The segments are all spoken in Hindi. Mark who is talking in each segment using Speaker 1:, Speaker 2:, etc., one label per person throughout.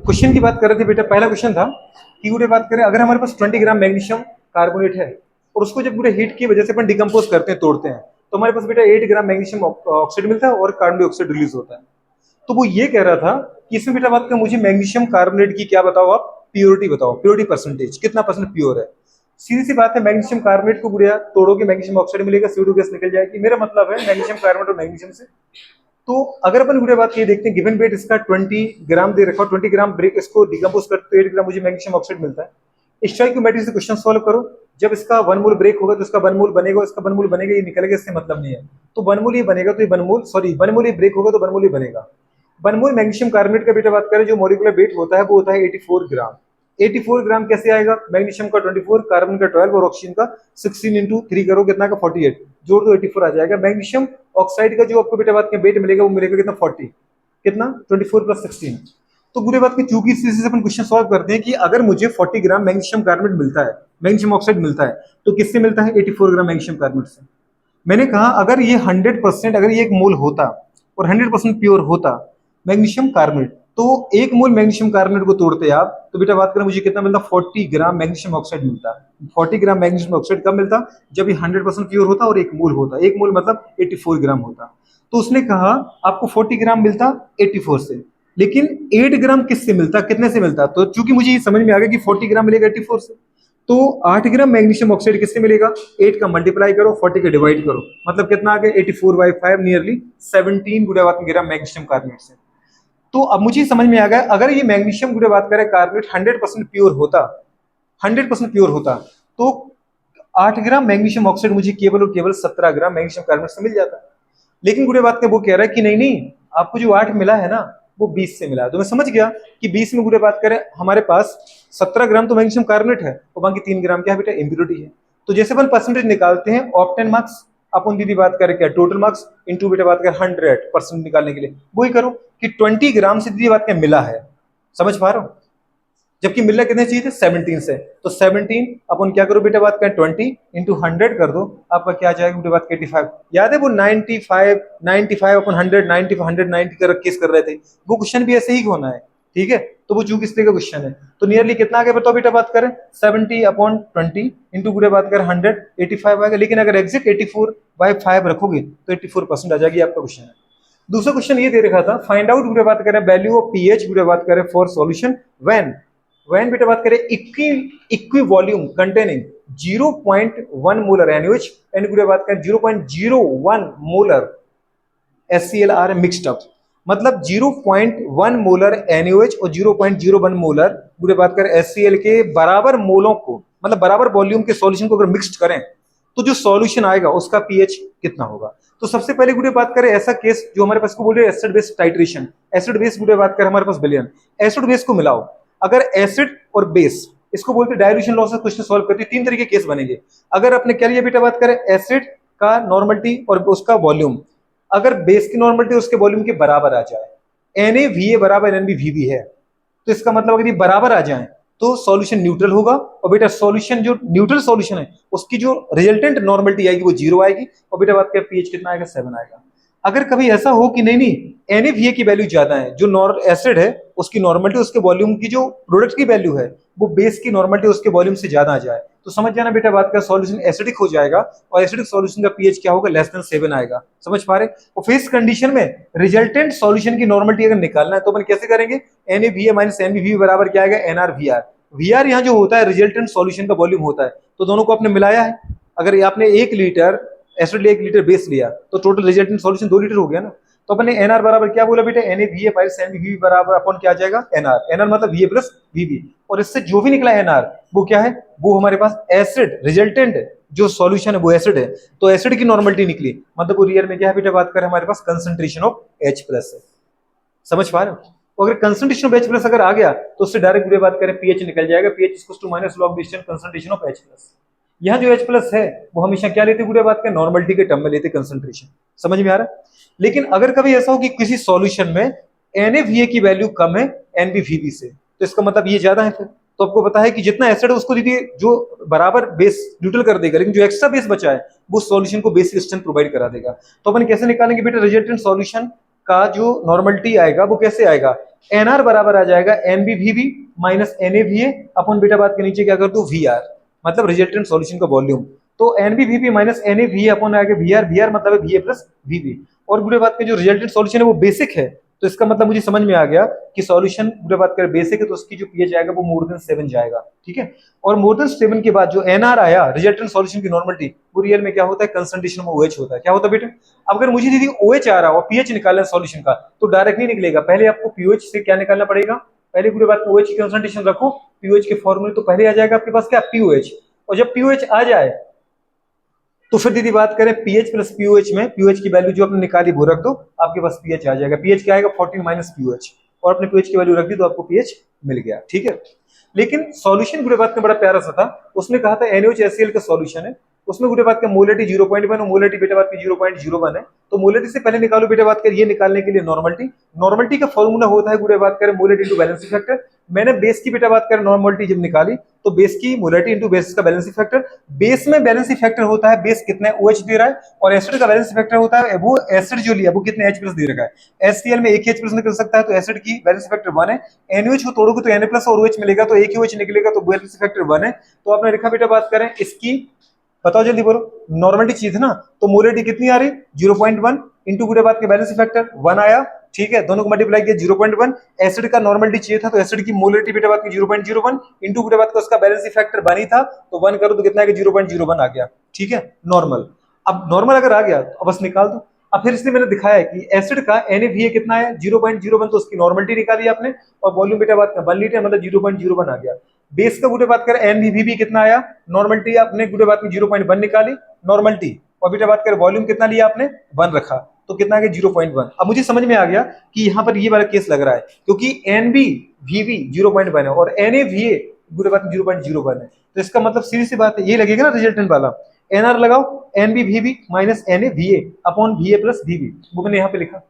Speaker 1: क्वेश्चन की बात कर रहे थे बेटा। पहला क्वेश्चन था कि पूरे बात करें, अगर हमारे पास 20 ग्राम मैग्नीशियम कार्बोनेट है और उसको जब पूरे हीट की वजह से अपन डिकम्पोज करते हैं, तोड़ते हैं, तो हमारे पास बेटा 8 ग्राम मैग्नीशियम ऑक्साइड मिलता है और कार्बन डाइऑक्साइड रिलीज होता है। तो वो ये कह रहा था कि इसमें बेटा बात कर, मुझे मैग्नीशियम कार्बोनेट की क्या बताओ आप, प्योरिटी बताओ, प्योरिटी परसेंटेज कितना परसेंट प्योर है। सीधी सी बात है, मैग्नीशियम कार्बोनेट को बुढ़िया तोड़ोगे, मैग्नीशियम ऑक्साइड मिलेगा, CO2 गैस निकल जाएगी। मेरा मतलब है मैग्नीशियम कार्बोनेट और मैग्नीशियम से। तो अगर अपन बुढ़िया बात ये देखते हैं, गिवन वेट इसका 20 ग्राम दे रखा, 20 ग्राम ब्रेक इसको डिकम्पोज करते 8 ग्राम मुझे मैग्नीशियम ऑक्साइड मिलता है। स्टोइकियोमेट्री से क्वेश्चन सॉल्व करो, जब इसका 1 मोल ब्रेक होगा तो इसका 1 मोल बनेगा, इसका 1 मोल बनेगा, ये निकलेगा, इससे मतलब नहीं है। तो 1 मोल ये बनेगा, तो ये 1 मोल, सॉरी 1 मोल ये ब्रेक होगा तो 1 मोल ये बनेगा। 1 मोल मैग्नीशियम कार्बोनेट का बेटा बात करें, जो मॉलिक्यूलर वेट होता है वो होता है 84 ग्राम। 84 ग्राम कैसे आएगा, मैग्नीशियम का 24, कार्बन का 12 और ऑक्सीजन का 16 इंटू 3 करो, कितना का 48, जोड़ दो 84 आ जाएगा। मैग्नीशियम ऑक्साइड का जो आपको बेटा बात के वेट मिलेगा वो मिलेगा कितना, 40, कितना 24 प्लस 16। तो पूरे बात की चूंकि इस चीज से अपन क्वेश्चन सॉल्व करते हैं कि अगर मुझे 40 ग्राम मैग्नीशियम कार्बोनेट मिलता है, मैग्नीशियम ऑक्साइड मिलता है, तो किससे मिलता है, 84 ग्राम मैग्नीशियम कार्बोनेट से। मैंने कहा अगर ये 100%, अगर ये एक मोल होता और 100% प्योर होता मैग्नीशियम कार्बोनेट, तो 1 मोल मैग्नीशियम कार्बोनेट को तोड़ते आप तो बेटा बात करें मुझे कितना मिलता, 40 ग्राम मैग्नीशियम ऑक्साइड मिलता। 40 ग्राम मैग्नीशियम ऑक्साइड कब मिलता, जब ये 100% प्योर होता और 1 मोल होता। 1 मोल मतलब 84 ग्राम होता। तो उसने कहा आपको 40 ग्राम मिलता 84 से, लेकिन 8 ग्राम किससे मिलता, कितने से मिलता। तो चूंकि मुझे ये समझ में आ गया कि 40 ग्राम मिलेगा 84 से, तो 8 ग्राम मैग्नीशियम ऑक्साइड किससे मिलेगा, 8 का मल्टीप्लाई करो, 40 का डिवाइड करो, मतलब कितना आ गया 84/5, नियरली 17 ग्राम मैग्नीशियम कार्बोनेट से। तो अब मुझे समझ में आ गया, अगर ये मैग्नीशियम गुड़े बात करें कार्बोनेट 100% प्योर होता, 100% प्योर होता, तो 8 ग्राम मैग्नीशियम ऑक्साइड मुझे केवल और केवल 17 ग्राम मैग्नीशियम कार्बोनेट से मिल जाता। लेकिन गुड़े बात का वो कह रहा है कि नहीं नहीं, आपको जो 8 मिला है ना वो 20 से मिला है। तो मैं समझ गया कि 20 में गुड़े बात करें हमारे पास 17 ग्राम तो मैग्नीशियम कार्बोनेट है और बाकी 3 ग्राम क्या है बेटा, इम्प्योरिटी है। तो जैसे अपन परसेंटेज निकालते हैं ऑप्टेन मार्क्स, अपन दीदी बात करें क्या, टोटल मार्क्स इंटू बेटा बात करें 100% निकालने के लिए वही करो कि 20 ग्राम से दीदी बात क्या मिला है, समझ पा रहे हो, जबकि मिलना कितने चाहिए थे, 17 से। तो 17 अपन क्या करो बेटा बात करें 20 इंटू 100 कर दो, आपका क्या जाएगा बेटा बात 85। याद है वो 95 अपन 100 90 190 का केस कर रहे थे, वो क्वेश्चन भी ऐसे ही होना है, ठीक है। तो वो चूंकि इसलिए का क्वेश्चन है, तो नियरली कितना आ गया बताओ बेटा बात करें, 70/20 इंटू बेटा बात करें 100, 85 आएगा। लेकिन अगर एग्जैक्ट 84/5 रखोगे तो 84% आ जाएगी, आपका क्वेश्चन है। दूसरा क्वेश्चन ये दे रखा था, फाइंड आउट बेटा बात करें वैल्यू ऑफ पीएच बेटा बात करें फॉर सॉल्यूशन व्हेन बेटा बात करें equi volume containing 0.1 molar NaOH and बेटा बात करें 0.01 molar HCl are mixed up. मतलब 0.1 मोलर NaOH और 0.01 मोलर बेटा बात करें HCl के बराबर मोलों को, मतलब बराबर वॉल्यूम के सॉल्यूशन को अगर मिक्स्ड करें तो जो सॉल्यूशन आएगा उसका पीएच कितना होगा। तो सबसे पहले गुड़े बात करें ऐसा केस जो हमारे पास को बोल रहे हैं acid base titration. Acid base गुड़े बात करें हमारे पास बिलियन, एसिड बेस को मिलाओ, अगर एसिड और बेस इसको बोलते हैं डाइल्यूशन लॉसेस, क्वेश्चन सॉल्व करते हैं 3 तरीके केस बनेंगे। अगर अपने क्या लिया बेटा बात करें एसिड का नॉर्मलिटी और उसका वॉल्यूम, अगर बेस की नॉर्मलिटी उसके वॉल्यूम के बराबर आ जाए, NaVa बराबर NbVb है, तो इसका मतलब अगर ये बराबर आ जाए तो सॉल्यूशन न्यूट्रल होगा। और बेटा सॉल्यूशन जो न्यूट्रल सॉल्यूशन है उसकी जो रिजल्टेंट नॉर्मलिटी आएगी वो 0 आएगी, और बेटा बात करें पीएच कितना आएगा, 7 आएगा। अगर कभी ऐसा हो कि नहीं नहीं NaVa की वैल्यू ज्यादा है, जो एसिड है उसकी नॉर्मलिटी उसके वॉल्यूम की जो प्रोडक्ट की वैल्यू है वो बेस की नॉर्मलिटी उसके वॉल्यूम से ज्यादा आ जाए, तो समझ जाना बेटा बात का सॉल्यूशन एसिडिक हो जाएगा, और एसिडिक सॉल्यूशन का पीएच क्या होगा, लेस देन 7 आएगा। समझ पा रहे। और फिर कंडीशन में रिजल्टेंट सॉल्यूशन की नॉर्मलिटी अगर निकालना है तो अपन कैसे करेंगे, NaVa माइनस NbVb बराबर क्या आएगा, NrVr। VR यहाँ जो होता है रिजल्टेंट सॉल्यूशन का वॉल्यूम होता है, तो दोनों को आपने मिलाया है। अगर आपने 1 लीटर एसिड लिया 1 लीटर बेस लिया तो टोटल रिजल्टेंट सॉल्यूशन 2 लीटर हो गया ना। तो अपने NR बराबर क्या बोला बेटा, NaVa माइनस NbVb बराबर अपन क्या आ जाएगा, NR मतलब Va प्लस Vb। और इससे जो भी निकला NR वो क्या है, वो हमारे पास एसिड रिजल्टेंट जो सॉल्यूशन है वो एसिड है, तो एसिड की नॉर्मलिटी निकली, मतलब वो रियल में क्या है बेटा बात करें हमारे पास कंसंट्रेशन ऑफ H प्लस है। समझ पा रहे हो। अगर कंसंट्रेशन ऑफ H प्लस अगर आ गया तो उससे डायरेक्ट बात करें पीएच निकल जाएगा, pH equals to minus log distance concentration of H plus. यहाँ जो H प्लस है वो हमेशा क्या लेते गुड़े बात करें, नॉर्मलिटी के टर्म में लेते कंसंट्रेशन। समझ में आ रहा है। लेकिन अगर कभी ऐसा हो कि किसी सॉल्यूशन में NaVa की वैल्यू कम है NbVb से, तो इसका मतलब ये ज्यादा है फिर, तो आपको पता है कि जितना एसिड है उसको दीजिए जो बराबर बेस न्यूट्रल कर देगा, लेकिन जो एक्स्ट्रा बेस बचा है वो सॉल्यूशन को बेसिक स्ट्रेंथ प्रोवाइड करा देगा। तो अपन कैसे निकालेंगे बेटा रिजल्टेंट सॉल्यूशन का जो नॉर्मलिटी आएगा वो कैसे आएगा, एनआर बराबर आ जाएगा एनबीवीबी माइनस एनएवीए अपन बेटा बात के नीचे क्या कर दूं वीआर, मतलब रिजल्टेंट सॉल्यूशन का वॉल्यूम। तो एनबीवीबी माइनस एनएवीए अपन आएगा वीआर, वीआर मतलब है वीए प्लस वीबी। और बुरे बात के जो रिजल्टेंट सॉल्यूशन है वो बेसिक है, तो इसका मतलब मुझे समझ में आ गया कि सॉल्यूशन बुरे बात करें बेसिक है तो उसकी जो पीएच आएगा वो मोर देन 7 जाएगा, ठीक है। और मोर देन 7 के बाद जो एनआर आया रिजल्टेंट सॉल्यूशन की नॉर्मलिटी, वो रियल में क्या होता है, कंसंट्रेशन में ओएच होता है। क्या होता है बेटा, अब अगर मुझे दीदी ओएच आ रहा हो पीएच निकालना है सॉल्यूशन का, तो डायरेक्ट नहीं निकलेगा, पहले आपको पीओएच से क्या निकालना पड़ेगा, पहले पूरे बात ओएच की कंसंट्रेशन रखो, पीओएच के फॉर्मूले तो पहले आ जाएगा आपके पास क्या, पीओएच। और जब पीओएच आ जाए तो फिर दीदी बात करें पीएच प्लस पीओएच में, पीओएच की वैल्यू जो आपने निकाली वो रख दो, आपके पास पीएच आ जाएगा। पीएच क्या आएगा 14 माइनस पीओएच, और अपने पीएच की वैल्यू रख दी तो आपको पीएच मिल गया, ठीक है। लेकिन सॉल्यूशन गुड़े बात में बड़ा प्यारा सा था, उसने कहा था NaOH का सॉल्यूशन है, उसमें गुड़े बात का मोलरिटी 0.1 और मोलरिटी बेटा बात की 0.01 है। तो मोलरिटी से पहले निकालो बेटा बात कर, ये निकालने के लिए नॉर्मलिटी, नॉर्मलिटी का फॉर्मूला होता है गुड़े बात करें मोलरिटी इनटू बैलेंसिंग फैक्टर। मैंने बेस की बेटा बात करें नॉर्मलिटी जब निकाली तो बेस की मोलरिटी इनटू बेस का बैलेंसिंग फैक्टर, बेस में बैलेंसिंग फैक्टर होता है बेस कितना OH दे रहा है, और एसिड का बैलेंसिंग फैक्टर होता है वो एसिड जो लिया वो कितने H+ दे रखा है। HCl में एक ही H+ निकल सकता है तो एसिड की बैलेंसिंग फैक्टर 1 है। NaOH को तोड़ोगे तो Na+ और OH मिलेगा तो एक ही OH निकलेगा तो बैलेंसिंग फैक्टर 1 है। तो आपने लिखा बेटा बात करें इसकी, बताओ जल्दी बोलो, नॉर्मलिटी चाहिए थी ना, तो मोलरिटी कितनी आ रही 0.1 इंटू गुड़े बात के बैलेंसिंग फैक्टर 1 आया, ठीक है, दोनों को मल्टीप्लाई किया 0.1। एसिड का नॉर्मलिटी चाहिए था तो एसिड की मोलरिटी बेटा बात की 0.01 इंटू गुड़े बात का उसका बैलेंसिंग फैक्टर 1 ही था, तो 1 करो तो कितना है 0.01 आ गया, ठीक है, नॉर्मल। अब नॉर्मल अगर आ गया तो बस निकाल दो। अब फिर इसलिए मैंने दिखाया है कि एसिड का NaVa कितना है 0.01, तो उसकी नॉर्मलिटी निकाली आपने, और वॉल्यूम बेटा बात का 1 लीटर मतलब 0.01 आ गया। बेस का गुड़े बात करें NbVb कितना आया, नॉर्मलिटी आपने गुड़े बात में 0.1 निकाली नॉर्मलिटी, और बेटा बात करें वॉल्यूम कितना लिया आपने 1 रखा, तो कितना आ गया 0.1। अब मुझे समझ में आ गया कि यहाँ पर ये वाला केस लग रहा है क्योंकि NbVb 0.1 है और NaVa गुड़े बात में 0.01 है, तो इसका मतलब सीधी सी बात है ये लगेगा ना रिजल्टेंट वाला, एनआर लगाओ NbVb minus NaVa upon Va plus Vb, वो मैंने यहाँ पे लिखा।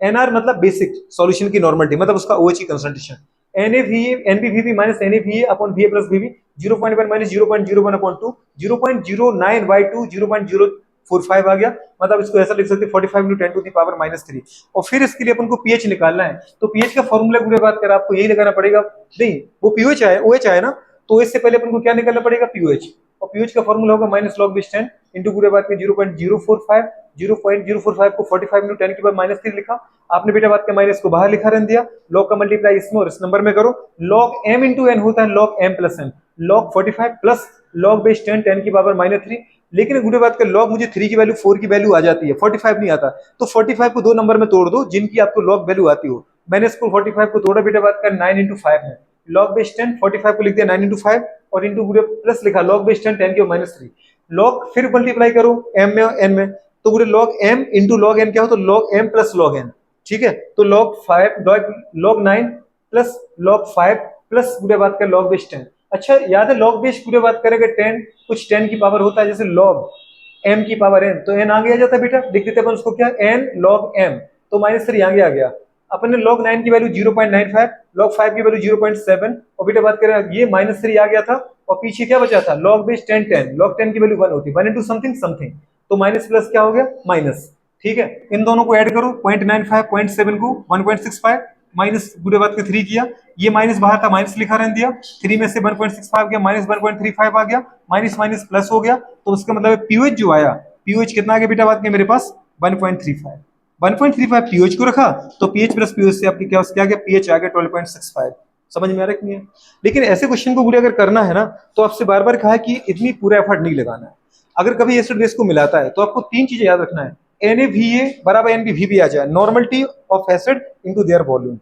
Speaker 1: एनआर मतलब बेसिक सॉल्यूशन की नॉर्मलिटी, मतलब उसका OH की concentration, NbVb minus NaVa upon Va plus Vb 0.1 minus 0.01 upon 2, 0.09/2 0.045 आ गया, मतलब इसको ऐसा लिख सकते हैं 45 × 10 टू द पावर -3। और फिर इसके लिए अपन को पीएच निकालना है, तो पीएच का फॉर्मूला गुड़े बात कर आपको यही लगाना पड़ेगा, नहीं वो पीओएच आए OH आए ना, तो इससे पहले अपन को क्या निकालना पड़ेगा पीओएच, और पीओएच का फॉर्मूला होगा -log10 इंटू गुड़े बात के 0.045, 0.045 को 45 × 10 की पावर -3 लिखा आपने बेटा बात के माइनस को बाहर लिखा रहने दिया, log का मल्टीप्लाई इसमें और इस नंबर में करो, log m × n होता है log m plus n, log 45 plus log base 10 10 की पावर -3। लेकिन गुड़े बात का log मुझे 3 की वैल्यू 4 की वैल्यू आ जाती है, 45 नहीं आता, तो 45 को दो नंबर में तोड़ दो जिनकी आपको log वैल्यू आती हो। मैंने इसको 45 को तोड़ा बेटा बात का 9 × 5 में, log बेस 10 45 को लिख दिया 9 × 5 और इंटू गुड़े प्लस लिखा log बेस 10 10 की -3, log फिर मल्टीप्लाई करो m में n में, तो गुड़े log m into log n क्या हो, तो log m plus log n, ठीक है, तो log 9 प्लस log 5 प्लस गुड़े बात का log बेस 10। अच्छा याद है log बेस गुड़े बात करेंगे 10 कुछ 10 की पावर होता है, जैसे log m की पावर n, तो n आगे आ जाता है बेटा, लिख देते अपन उसको क्या n log m, तो -3 आगे आ गया। अपन ने log 9 की वैल्यू 0.95, log 5 की वैल्यू 0.7, और बेटा बात करें ये -3 आ गया था, और पीछे क्या बचा था log बेस 10 10, log 10 की वैल्यू 1 होती है 1 into समथिंग समथिंग, तो माइनस प्लस क्या हो गया माइनस, ठीक है। इन दोनों को ऐड करो 0.95 0.7 को 1.65 माइनस बुरे बात के 3 किया, ये माइनस बाहर था माइनस लिखा रहने दिया, 3 में से 1.65 गया माइनस 1.35 आ गया, माइनस माइनस प्लस हो गया, तो उसका मतलब पीओएच जो आया, पीओएच कितना आ गया बेटा बात के मेरे पास 1.35, 1.35 पीओएच को रखा तो पीएच प्लस पीओएच से आपकी क्या आ गया पीएच आ गया 12.65। समझ में आ रहा है कि नहीं है? लेकिन ऐसे क्वेश्चन को गुड़े अगर करना है ना तो आपसे बार बार कहा है कि इतनी पूरा एफर्ट नहीं लगाना है। अगर कभी एसिड बेस को मिलाता है तो आपको 3 चीजें याद रखना है, NaVa बराबर NbVb आ जाए, normality of acid into their volume,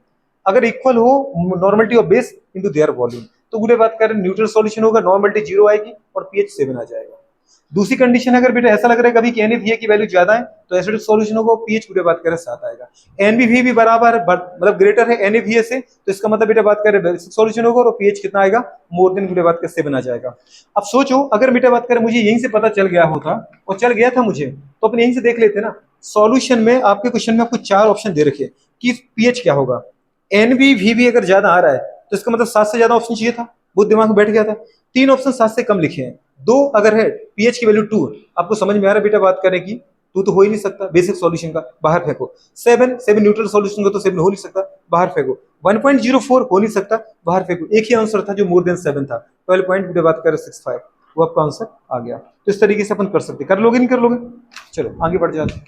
Speaker 1: अगर इक्वल हो normality of base into their volume, तो गुड़े बात करें न्यूट्रल सॉल्यूशन होगा, नॉर्मलिटी 0 आएगी और पीएच 7 आ जाएगा। दूसरी कंडीशन अगर बेटा ऐसा लग रहा है कभी कि NaVa की वैल्यू ज्यादा है तो एसिडिक सॉल्यूशन होगा, पीएच गुड़े बात करें 7 आएगा। NbVb बराबर मतलब ग्रेटर है NaVa से, तो इसका मतलब बेटा बात करें बेसिक सॉल्यूशन होगा और पीएच कितना आएगा मोर देन गुड़े बात के 7 आ जाएगा। अब सोचो अगर बेटा बात करें मुझे यहीं से पता चल गया होता और चल गया था मुझे, तो अपन यहीं से देख लेते ना, सॉल्यूशन में आपके क्वेश्चन में आपको 4 ऑप्शन दे रखे कि पीएच क्या होगा। NbVb अगर ज्यादा आ रहा है तो इसका मतलब 7 से ज्यादा ऑप्शन चाहिए था, वो दिमाग में बैठ गया था। 3 ऑप्शन 7 से कम लिखे हैं, 2 अगर है पीएच की वैल्यू 2, आपको समझ में आ रहा है बेटा बात करें कि टू तो हो ही नहीं सकता, बेसिक सॉल्यूशन का, बाहर फेंको। 7 न्यूट्रल सॉल्यूशन का, तो 7 हो नहीं सकता, बाहर फेंको। 1.04 हो नहीं सकता, बाहर फेंको। एक ही आंसर था जो मोर देन 7 था, 12 पॉइंट बात करें 65, वो आपका आंसर आ गया। तो इस तरीके से अपन कर सकते, कर लोगे नहीं कर लोगे? चलो आगे बढ़ जाते हैं।